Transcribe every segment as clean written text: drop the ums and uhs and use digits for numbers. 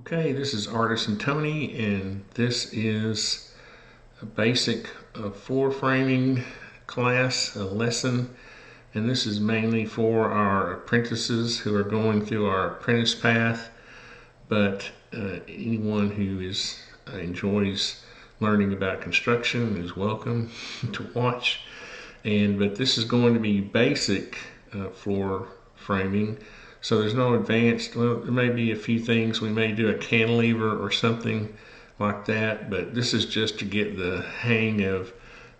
Okay, this is ArtisanTony, and this is a basic floor framing class, a lesson, and this is mainly for our apprentices who are going through our apprentice path, but anyone who enjoys learning about construction is welcome to watch. But this is going to be basic floor framing. So there's no advanced, well, there may be a few things. We may do a cantilever or something like that, but this is just to get the hang of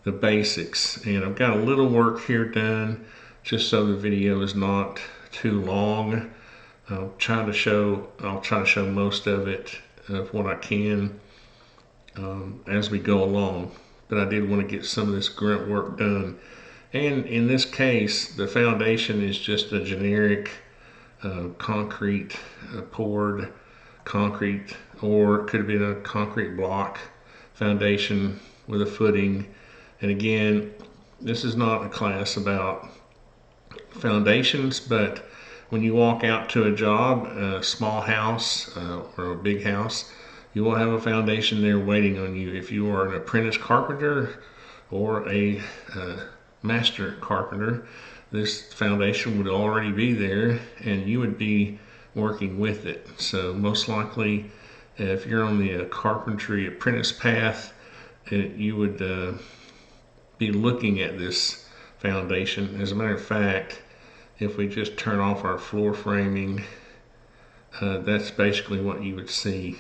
the basics. And I've got a little work here done just so the video is not too long. I'll try to show most of it, of what I can, as we go along. But I did want to get some of this grunt work done. And in this case, the foundation is just a generic concrete, poured concrete, or it could have been a concrete block foundation with a footing. And again, this is not a class about foundations, but when you walk out to a job, a small house or a big house, you will have a foundation there waiting on you. If you are an apprentice carpenter or a master carpenter, this foundation would already be there and you would be working with it. So most likely, if you're on the carpentry apprentice path, you would be looking at this foundation. As a matter of fact, if we just turn off our floor framing, that's basically what you would see,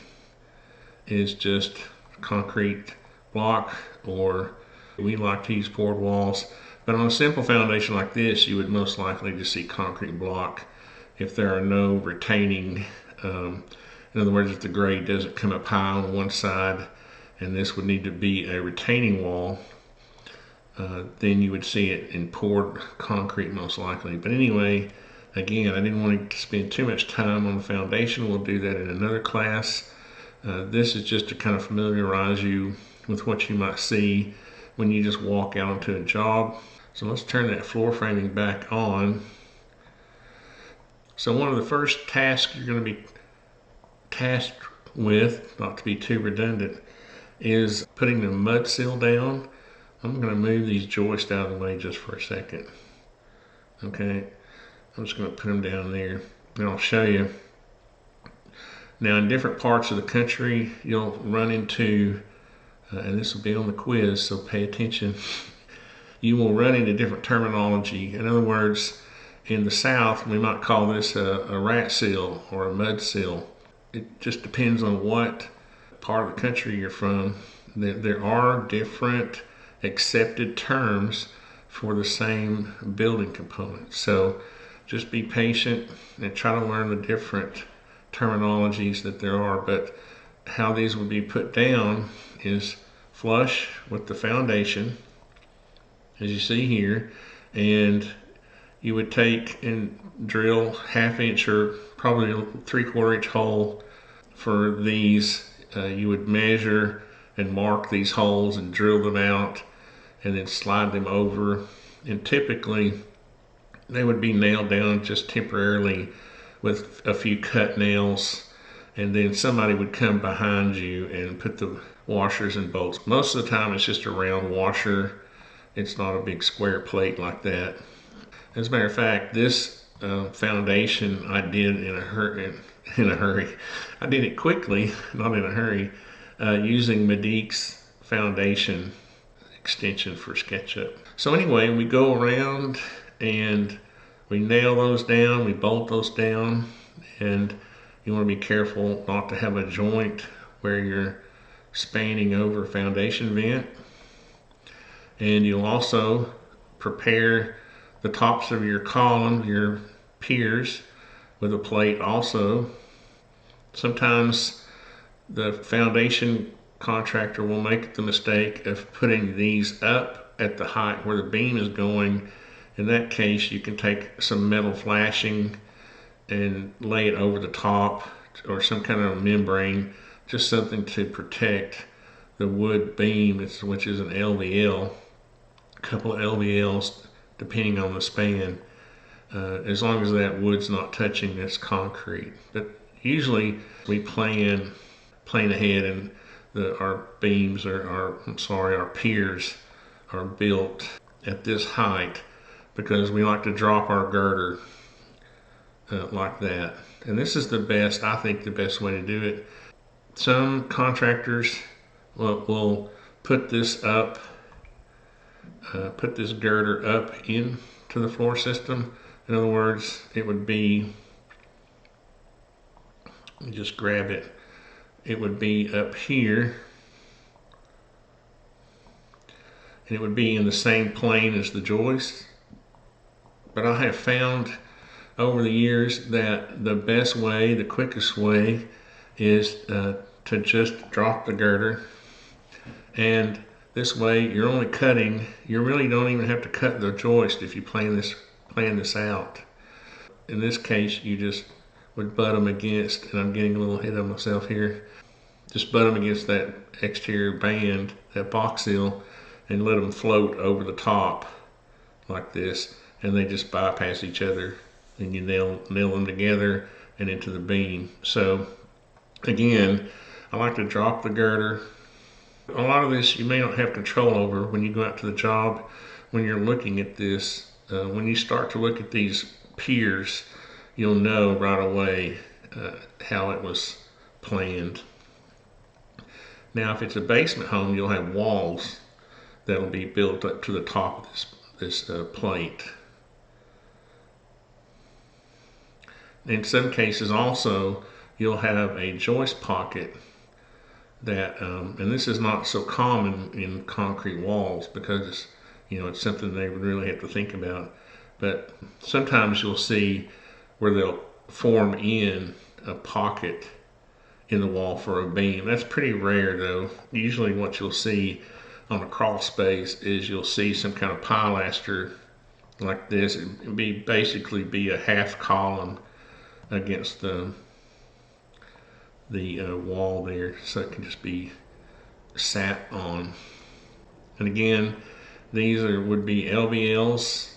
is just concrete block, or we like to use poured walls. But on a simple foundation like this, you would most likely just see concrete block if there are no retaining. In other words, if the grade doesn't come up high on one side, and this would need to be a retaining wall, then you would see it in poured concrete most likely. But anyway, again, I didn't want to spend too much time on the foundation. We'll do that in another class. This is just to kind of familiarize you with what you might see when you just walk out onto a job. So let's turn that floor framing back on. So one of the first tasks you're going to be tasked with, not to be too redundant, is putting the mudsill down. I'm going to move these joists out of the way just for a second. Okay, I'm just going to put them down there and I'll show you. Now in different parts of the country, you'll run into, and this will be on the quiz, so pay attention. You will run into different terminology. In other words, in the South, we might call this a rat sill or a mud sill. It just depends on what part of the country you're from. There are different accepted terms for the same building component. So just be patient and try to learn the different terminologies that there are. But how these will be put down is flush with the foundation, as you see here, and you would take and drill 1/2 inch or probably a 3/4 inch hole for these. You would measure and mark these holes and drill them out and then slide them over, and typically they would be nailed down just temporarily with a few cut nails, and then somebody would come behind you and put the washers and bolts. Most of the time it's just a round washer. It's not a big square plate like that. As a matter of fact, this foundation I did in a hurry. I did it quickly, not in a hurry, using Medic's foundation extension for SketchUp. So anyway, we go around and we nail those down, we bolt those down, and you want to be careful not to have a joint where you're spanning over a foundation vent. And you'll also prepare the tops of your columns, your piers, with a plate also. Sometimes the foundation contractor will make the mistake of putting these up at the height where the beam is going. In that case, you can take some metal flashing and lay it over the top, or some kind of membrane, just something to protect the wood beam, which is an LVL, a couple of LVLs depending on the span, as long as that wood's not touching this concrete. But Usually we plan ahead, and our beams our piers are built at this height because we like to drop our girder like that. And this is I think the best way to do it. Some contractors will put this girder up into the floor system. In other words, it would be, just grab it, it would be up here, and it would be in the same plane as the joist. But I have found over the years that the quickest way is to just drop the girder, and this way you're only cutting, you really don't even have to cut the joist if you plan this out. In this case, you just would butt them against, and I'm getting a little ahead of myself here, just butt them against that exterior band, that box seal, and let them float over the top like this, and they just bypass each other, and you nail them together and into the beam. So again, I like to drop the girder. A lot of this you may not have control over when you go out to the job. When you're looking at this, when you start to look at these piers, you'll know right away how it was planned. Now, if it's a basement home, you'll have walls that'll be built up to the top of this plate. In some cases also, you'll have a joist pocket that, and this is not so common in concrete walls because it's something they would really have to think about. But sometimes you'll see where they'll form in a pocket in the wall for a beam. That's pretty rare though. Usually what you'll see on a crawl space is you'll see some kind of pilaster like this. It'd basically be a half column against the wall there, so it can just be sat on. And again, these would be LVLs,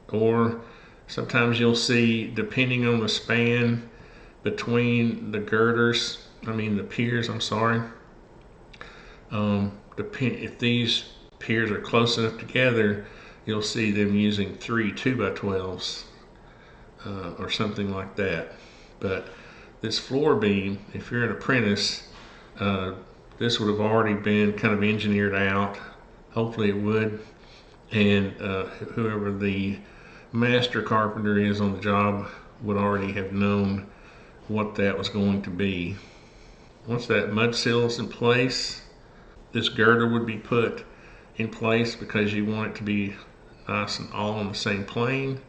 or sometimes you'll see, depending on the span between the the piers, if these piers are close enough together, you'll see them using 3 2x12s or something like that. But this floor beam, if you're an apprentice, this would have already been kind of engineered out. Hopefully it would. And whoever the master carpenter is on the job would already have known what that was going to be. Once that mud sill is in place, this girder would be put in place because you want it to be nice and all on the same plane.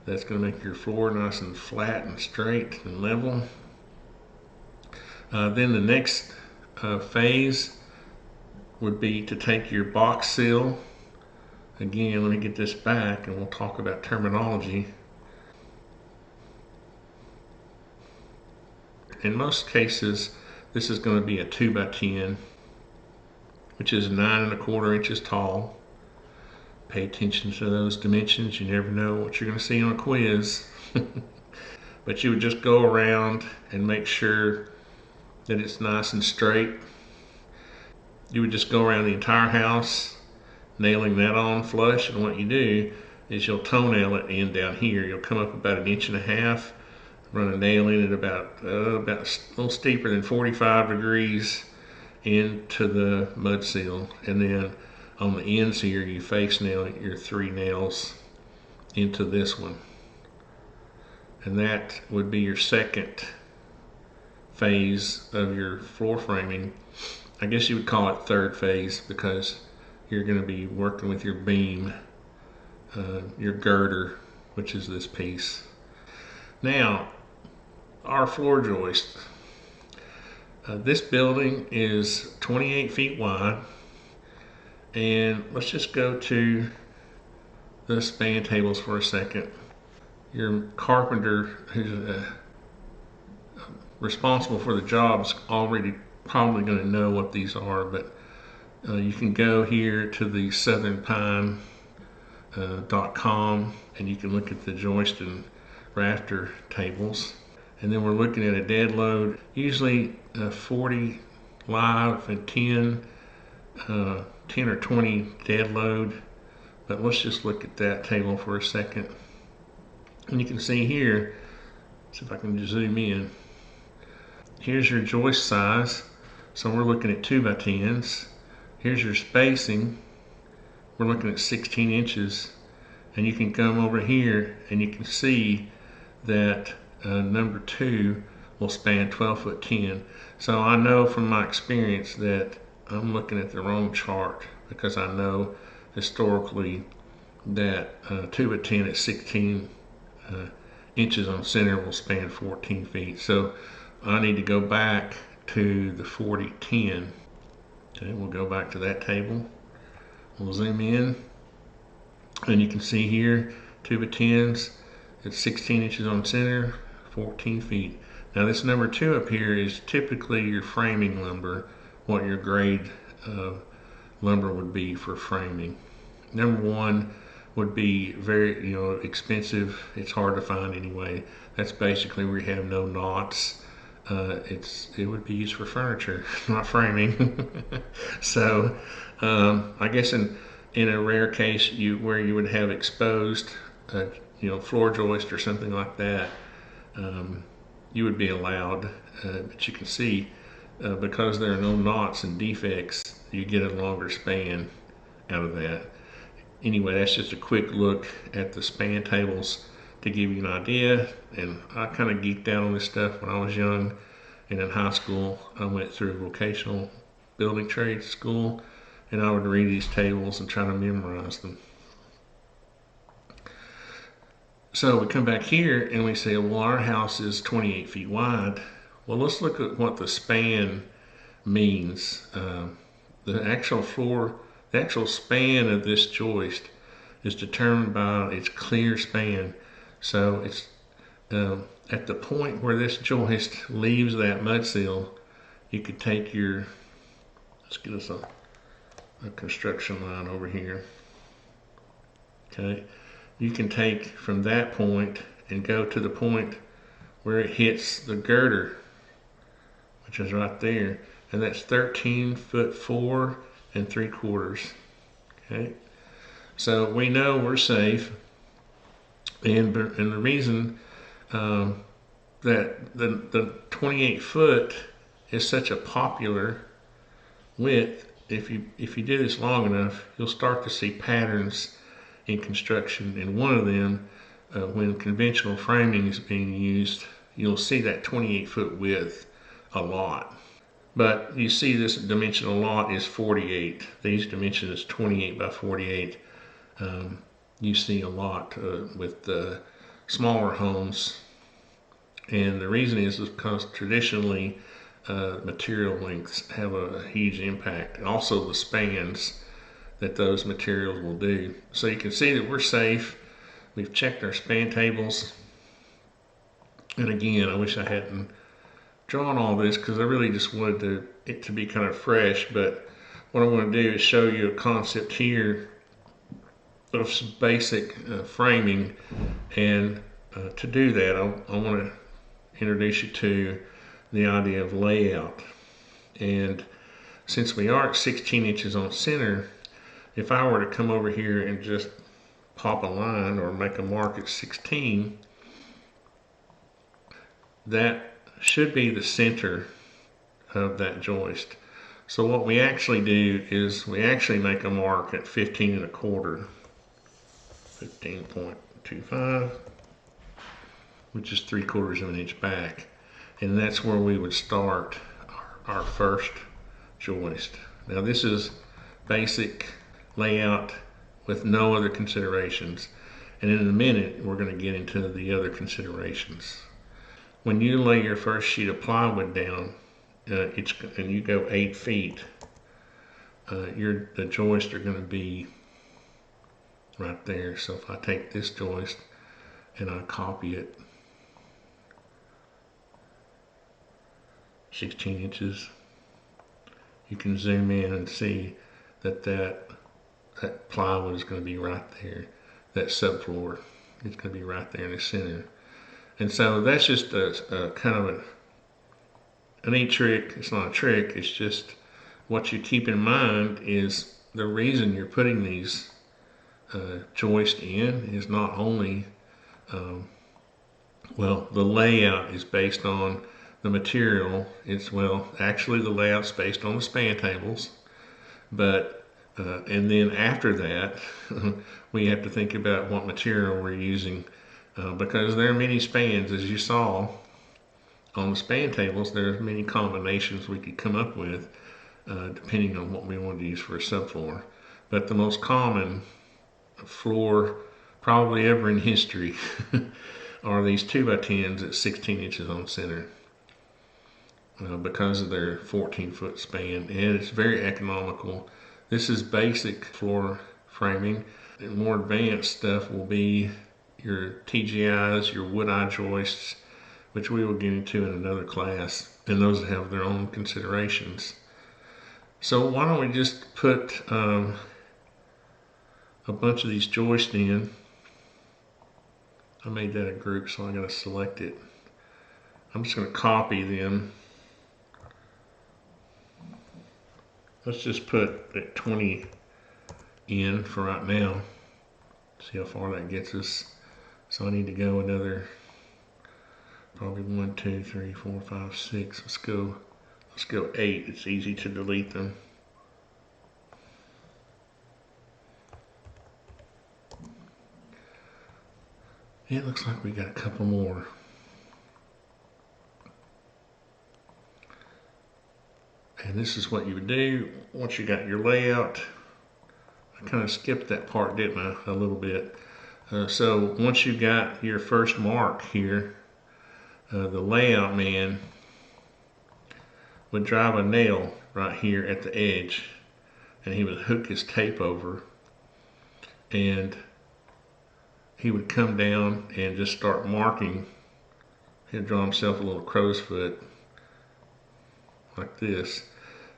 That's going to make your floor nice and flat and straight and level. Then the next phase would be to take your box seal. Again, let me get this back and we'll talk about terminology. In most cases, this is going to be a 2x10, which is 9 1/4 inches tall. Pay attention to those dimensions. You never know what you're going to see on a quiz. But you would just go around and make sure that it's nice and straight. You would just go around the entire house, nailing that on flush. And what you do is you'll toenail it in down here. You'll come up about 1.5 inches, run a nail in at about a little steeper than 45 degrees into the mud seal, and then on the ends here you face nail your 3 nails into this one, and that would be your second phase of your floor framing. I guess you would call it third phase because you're going to be working with your beam, your girder, which is this piece. Now, our floor joist. This building is 28 feet wide, and let's just go to the span tables for a second. Your carpenter who's responsible for the job is already probably going to know what these are, but you can go here to the southernpine.com and you can look at the joist and rafter tables. and then we're looking at a dead load, usually 40 live and 10 or 20 dead load. But let's just look at that table for a second. And you can see here, see if I can just zoom in. Here's your joist size. So we're looking at 2x10s. Here's your spacing. We're looking at 16 inches. And you can come over here and you can see that number 2 will span 12'10". So I know from my experience that I'm looking at the wrong chart, because I know historically that 2x10 at 16 inches on center will span 14 feet. So I need to go back to the 40-10. Okay, we'll go back to that table. We'll zoom in, and you can see here 2x10s at 16 inches on center, 14 feet. Now this number 2 up here is typically your framing lumber, what your grade lumber would be for framing. Number 1 would be very expensive. It's hard to find anyway. That's basically where you have no knots. It would be used for furniture, not framing. So I guess in a rare case where you would have exposed floor joist or something like that, you would be allowed. But you can see because there are no knots and defects, you get a longer span out of that. Anyway, that's just a quick look at the span tables to give you an idea. And I kind of geeked out on this stuff when I was young, and in high school I went through a vocational building trade school, and I would read these tables and try to memorize them. So we come back here and we say, well, our house is 28 feet wide. Well, let's look at what the span means. The actual span of this joist is determined by its clear span. So it's at the point where this joist leaves that mudsill, you could take let's get us a construction line over here. Okay, you can take from that point and go to the point where it hits the girder, which is right there, and that's 13'4" 3/4. Okay, so we know we're safe, and the reason that the 28 foot is such a popular width, if you do this long enough, you'll start to see patterns in construction. And one of them, when conventional framing is being used, you'll see that 28 foot width a lot. But you see this dimensional lot is 48. These dimensions is 28 by 48. You see a lot with smaller homes. And the reason is because traditionally material lengths have a huge impact, and also the spans that those materials will do. So you can see that we're safe. We've checked our span tables. And again, I wish I hadn't drawn all this, because I really just wanted it to be kind of fresh. But what I want to do is show you a concept here of some basic framing. And to do that, I want to introduce you to the idea of layout. And since we are at 16 inches on center, if I were to come over here and just pop a line or make a mark at 16, that should be the center of that joist. So what we actually do is we actually make a mark at 15 15.25, which is 3/4 of an inch back. And that's where we would start our first joist. Now this is basic layout with no other considerations. And in a minute, we're going to get into the other considerations. When you lay your first sheet of plywood down, and you go 8 feet, the joists are going to be right there. So if I take this joist and I copy it 16 inches, you can zoom in and see that plywood is going to be right there. That subfloor is going to be right there in the center. And so that's just a kind of a neat trick. It's not a trick, it's just what you keep in mind is the reason you're putting these joists in is not only, well, the layout is based on the material. It's, well, actually the layout's based on the span tables, but and then after that, we have to think about what material we're using because there are many spans, as you saw on the span tables. There's many combinations we could come up with depending on what we want to use for a subfloor. But the most common floor probably ever in history are these 2x10s at 16 inches on center because of their 14-foot span, and it's very economical. This is basic floor framing. And more advanced stuff will be your TGIs, your wood eye joists, which we will get into in another class, and those have their own considerations. So why don't we just put a bunch of these joists in. I made that a group, so I gotta select it. I'm just gonna copy them. Let's just put that 20 in for right now. See how far that gets us. So I need to go another, probably 1, 2, 3, 4, 5, 6. Let's go 8. It's easy to delete them. It looks like we got a couple more. And this is what you would do once you got your layout. I kind of skipped that part, didn't I, a little bit. So once you got your first mark here, the layout man would drive a nail right here at the edge, and he would hook his tape over, and he would come down and just start marking. He'd draw himself a little crow's foot like this,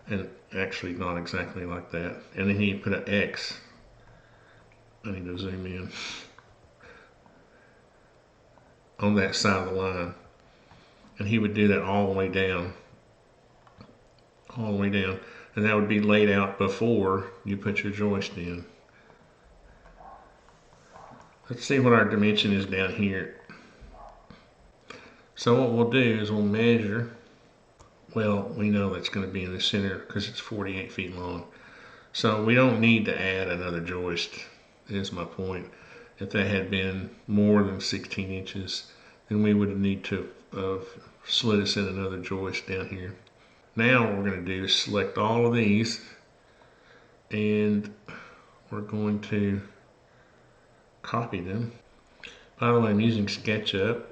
and actually not exactly like that, and then he'd put an X. I need to zoom in on that side of the line, and he would do that all the way down, and that would be laid out before you put your joist in. Let's see what our dimension is down here. So what we'll do is we'll measure. Well, we know that's going to be in the center because it's 48 feet long. So we don't need to add another joist, is my point. If that had been more than 16 inches, then we would need to slid us in another joist down here. Now what we're going to do is select all of these, and we're going to copy them. By the way, I'm using SketchUp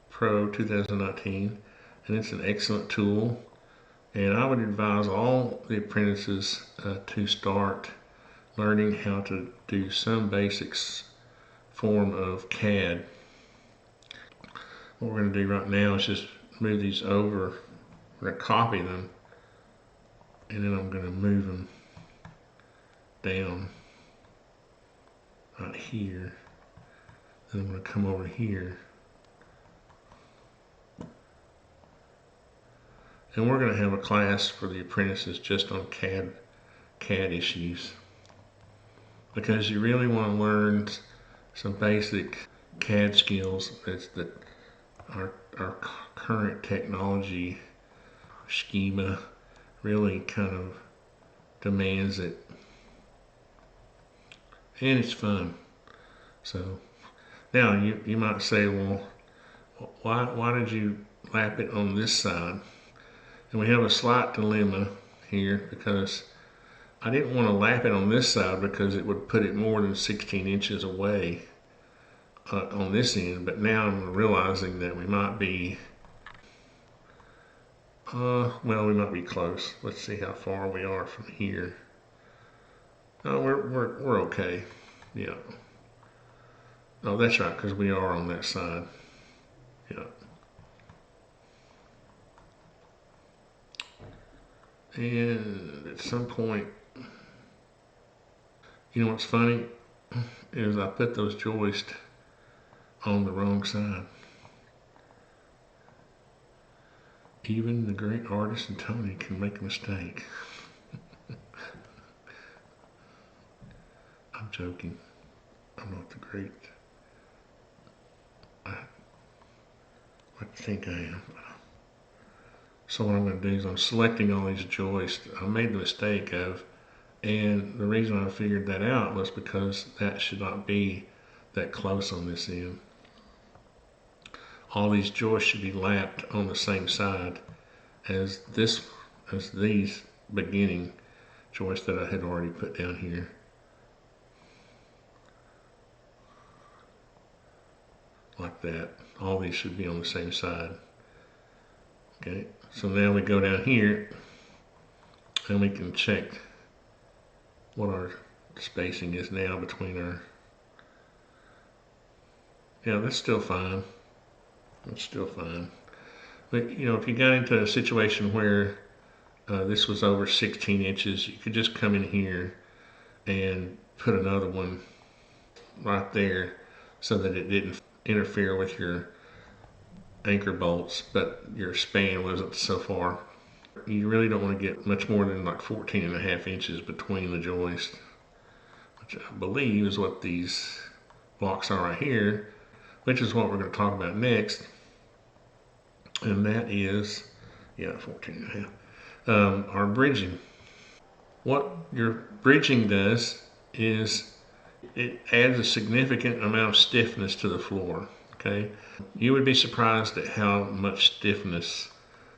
Pro 2019, and it's an excellent tool, and I would advise all the apprentices to start learning how to do some basics form of CAD. What we're going to do right now is just move these over. We're going to copy them, and then I'm going to move them down right here. Then I'm going to come over here, and we're going to have a class for the apprentices just on CAD issues, because you really want to learn some basic CAD skills that our current technology schema really kind of demands it, and it's fun. So now you might say, well, why did you lap it on this side? And we have a slight dilemma here, because I didn't want to lap it on this side because it would put it more than 16 inches away on this end, but now I'm realizing that we might be well, we might be close. Let's see how far we are from here. Oh, we're okay. Yeah. Oh, that's right, because we are on that side. Yeah. And at some point, you know what's funny is I put those joists on the wrong side. Even the great ArtisanTony can make a mistake. I'm joking. I'm not the great. I like to think I am. So what I'm going to do is I'm selecting all these joists I made the mistake of, and the reason I figured that out was because that should not be that close on this end. All these joists should be lapped on the same side as these beginning joists that I had already put down here. Like that. All these should be on the same side. Okay, so now we go down here and we can check what our spacing is now between our, yeah, that's still fine. That's still fine. But you know, if you got into a situation where this was over 16 inches, you could just come in here and put another one right there so that it didn't interfere with your anchor bolts, but your span wasn't so far. You really don't want to get much more than like 14.5 inches between the joists, which I believe is what these blocks are right here, which is what we're going to talk about next. And that is, yeah, 14.5. Our bridging. What your bridging does is it adds a significant amount of stiffness to the floor. Okay, you would be surprised at how much stiffness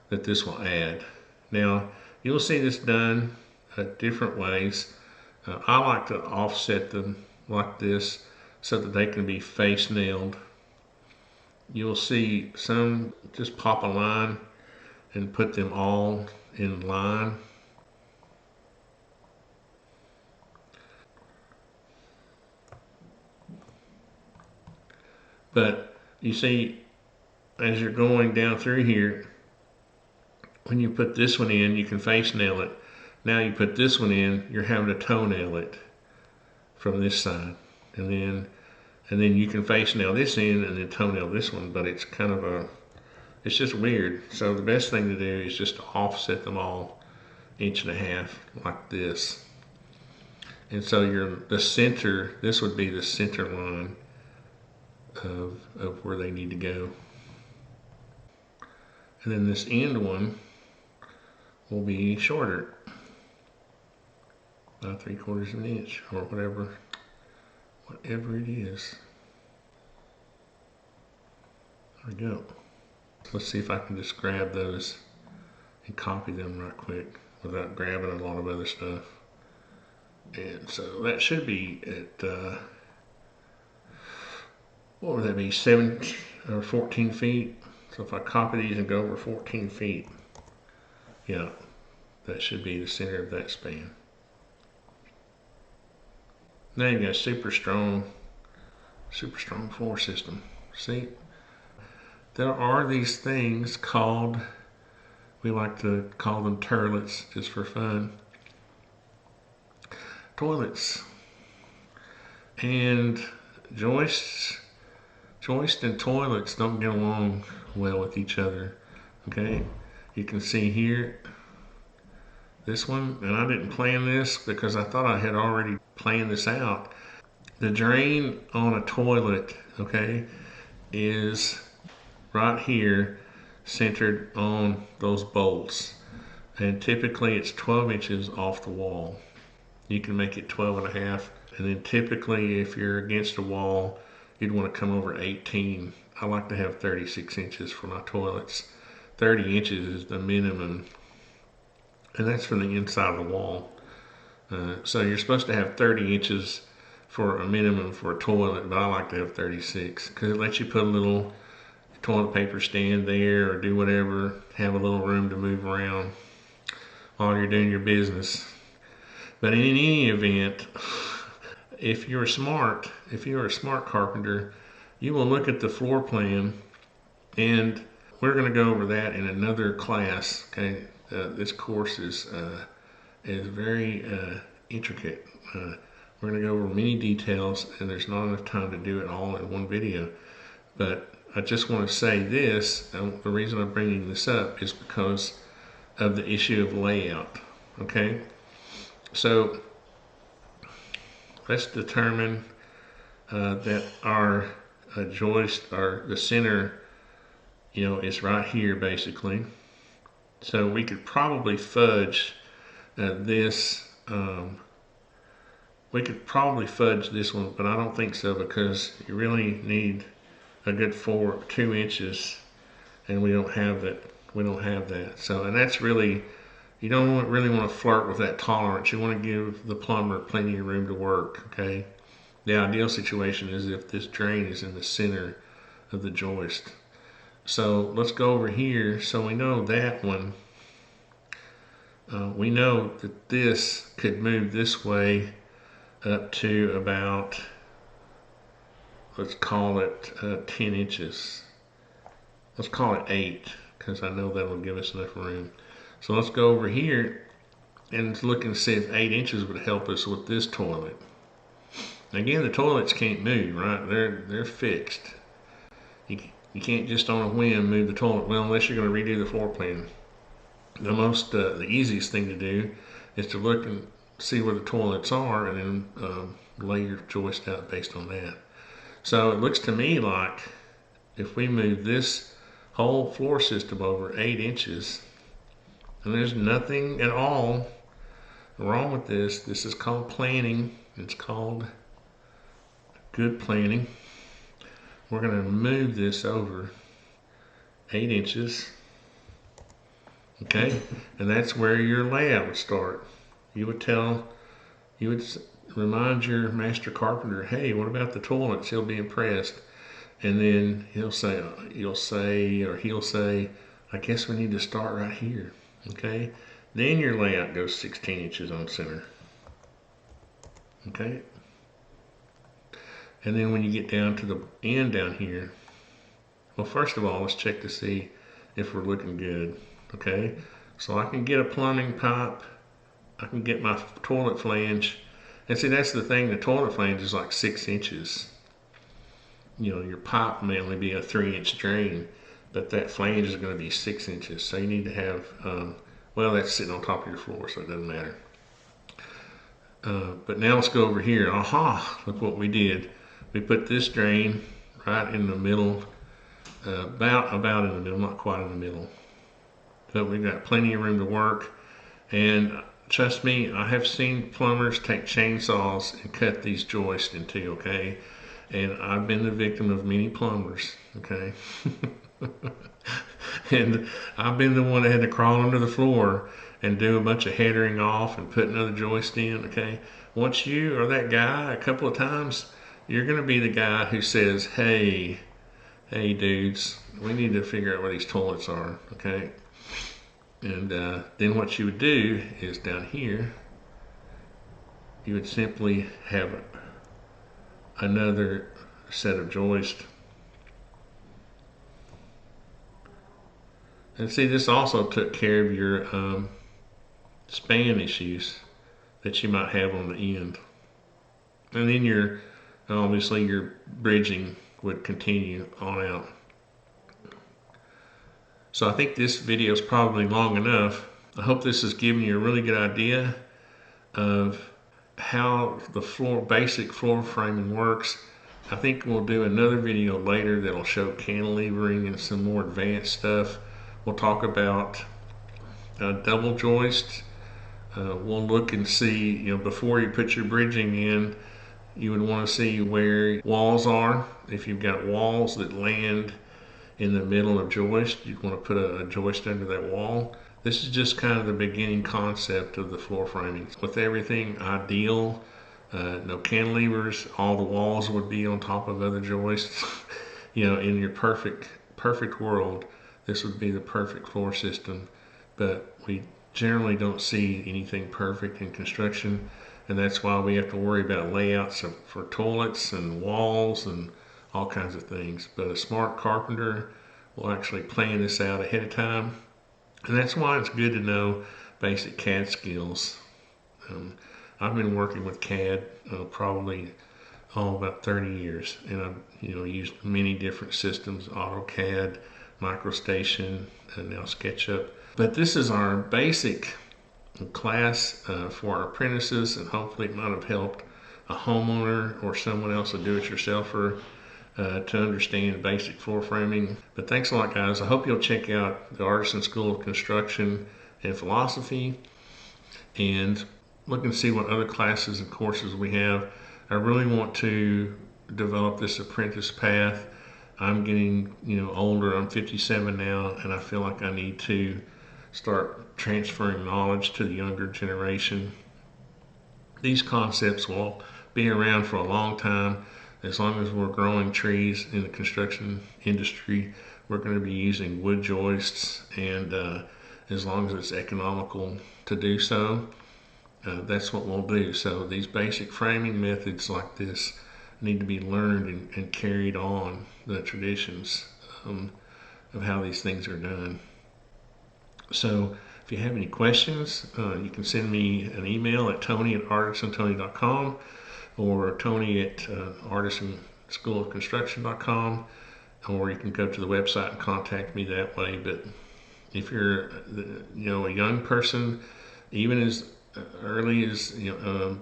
that this will add. Now, you'll see this done different ways. I like to offset them like this so that they can be face nailed. You'll see some just pop a line and put them all in line. But you see, as you're going down through here, when you put this one in, you can face nail it. Now you put this one in, you're having to toe nail it from this side. And then you can face nail this in and then toe nail this one, but it's kind of it's just weird. So the best thing to do is just to offset them all 1.5 inches like this. And so the center, this would be the center line of where they need to go. And then this end one will be shorter, about 3/4 of an inch or whatever it is. There we go. Let's see if I can just grab those and copy them right quick without grabbing a lot of other stuff. And so that should be at, what would that be, 7 or 14 feet? So if I copy these and go over 14 feet, yeah, that should be the center of that span. Now you've got a super strong floor system. See, there are these things called, we like to call them turlets just for fun, toilets. And joists and toilets don't get along well with each other. Okay, you can see here this one, and I didn't plan this because I thought I had already planned this out. The drain on a toilet, okay, is right here centered on those bolts, and typically it's 12 inches off the wall. You can make it 12.5, and then typically if you're against a wall, you'd want to come over 18. I like to have 36 inches for my toilets. 30 inches is the minimum, and that's from the inside of the wall. So you're supposed to have 30 inches for a minimum for a toilet, but I like to have 36 because it lets you put a little toilet paper stand there or do whatever, have a little room to move around while you're doing your business. But in any event, if you're a smart carpenter, you will look at the floor plan, and we're going to go over that in another class. Okay, this course is very intricate. We're going to go over many details, and there's not enough time to do it all in one video. But I just want to say this, the reason I'm bringing this up is because of the issue of layout, okay? So let's determine that our joist, the center, is right here basically. So we could probably fudge this. We could probably fudge this one, but I don't think so, because you really need a good 2 inches, and we don't have that. We don't have that. So, and that's really, you don't really want to flirt with that tolerance. You want to give the plumber plenty of room to work. Okay. The ideal situation is if this drain is in the center of the joist. So let's go over here. So we know that one. We know that this could move this way up to about, let's call it 10 inches. Let's call it 8, because I know that'll give us enough room. So let's go over here and look and see if 8 inches would help us with this toilet. Again, the toilets can't move, right? They're fixed. You can't just on a whim move the toilet, well, unless you're going to redo the floor plan. The easiest thing to do is to look and see where the toilets are, and then lay your joist out based on that. So it looks to me like if we move this whole floor system over 8 inches, and there's nothing at all wrong with this. This is called planning. It's called good planning. We're going to move this over 8 inches. Okay, and that's where your layout would start. You would remind your master carpenter, hey, what about the toilets? He'll be impressed. And then he'll say, I guess we need to start right here. Okay, then your layout goes 16 inches on center. Okay, and then when you get down to the end down here, well, first of all, let's check to see if we're looking good. Okay, so I can get a plumbing pipe, I can get my toilet flange, and see, that's the thing, the toilet flange is like 6 inches. Your pipe may only be a 3-inch drain, but that flange is going to be 6 inches. So you need to have, well, that's sitting on top of your floor, so it doesn't matter. But now let's go over here. Aha, look what we did. We put this drain right in the middle, about in the middle, not quite in the middle. But we've got plenty of room to work. And trust me, I have seen plumbers take chainsaws and cut these joists in two, okay? And I've been the victim of many plumbers, okay? And I've been the one that had to crawl under the floor and do a bunch of headering off and put another joist in, okay? Once you are that guy a couple of times, you're gonna be the guy who says, hey dudes, we need to figure out where these toilets are, okay? And then what you would do is down here, you would simply have another set of joists. And see, this also took care of your span issues that you might have on the end. And then obviously your bridging would continue on out. So I think this video is probably long enough. I hope this has given you a really good idea of how the basic floor framing works. I think we'll do another video later that'll show cantilevering and some more advanced stuff. We'll talk about double joists. We'll look and see, before you put your bridging in, you would want to see where walls are. If you've got walls that land in the middle of joist, you want to put a joist under that wall. This is just kind of the beginning concept of the floor framing. With everything ideal, no cantilevers, all the walls would be on top of other joists. In your perfect world, this would be the perfect floor system. But we generally don't see anything perfect in construction, and that's why we have to worry about layouts for toilets and walls and all kinds of things. But a smart carpenter will actually plan this out ahead of time, and that's why it's good to know basic CAD skills. I've been working with CAD probably oh, about 30 years, and I've used many different systems: AutoCAD, MicroStation, and now SketchUp. But this is our basic class for our apprentices, and hopefully it might have helped a homeowner or someone else, a do-it-yourselfer, to understand basic floor framing. But thanks a lot, guys. I hope you'll check out the Artisan School of Construction and Philosophy, and look and see what other classes and courses we have. I really want to develop this apprentice path. I'm getting older. I'm 57 now, and I feel like I need to start transferring knowledge to the younger generation. These concepts will be around for a long time. As long as we're growing trees in the construction industry, we're going to be using wood joists, and as long as it's economical to do so, that's what we'll do. So these basic framing methods like this need to be learned and carried on, the traditions of how these things are done. So if you have any questions, you can send me an email at tony@artisantony.com or tony@artisanschoolofconstruction.com, or you can go to the website and contact me that way. But if you're a young person, even as early as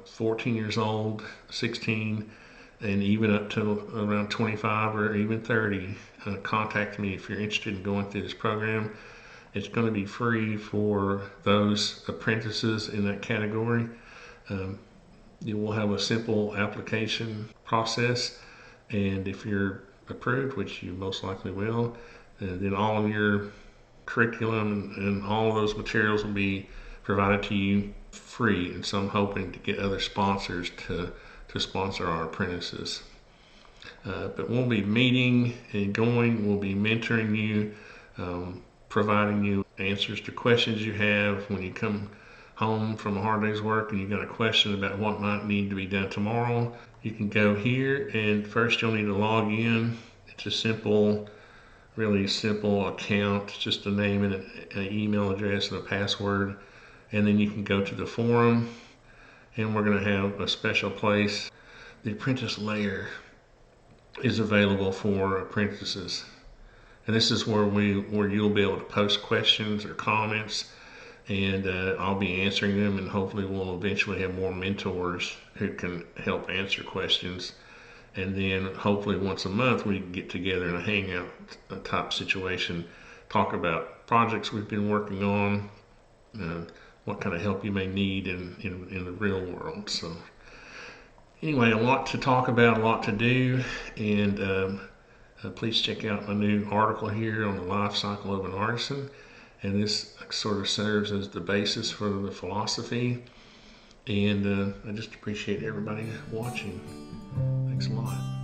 14 years old, 16, and even up to around 25 or even 30, contact me if you're interested in going through this program. It's going to be free for those apprentices in that category. You will have a simple application process, and if you're approved, which you most likely will, then all of your curriculum and all of those materials will be provided to you free. And so I'm hoping to get other sponsors to sponsor our apprentices. But we'll be meeting and going. We'll be mentoring you, providing you answers to questions you have when you come home from a hard day's work and you've got a question about what might need to be done tomorrow. You can go here, and first you'll need to log in. It's a simple, really simple account, just a name and an email address and a password. And then you can go to the forum, and we're going to have a special place. The apprentice layer is available for apprentices, and this is where you'll be able to post questions or comments, and I'll be answering them, and hopefully we'll eventually have more mentors who can help answer questions. And then hopefully once a month we can get together in a hangout type situation, talk about projects we've been working on, what kind of help you may need in the real world. So anyway, a lot to talk about, a lot to do, and please check out my new article here on the life cycle of an artisan. And this sort of serves as the basis for the philosophy. And I just appreciate everybody watching. Thanks a lot.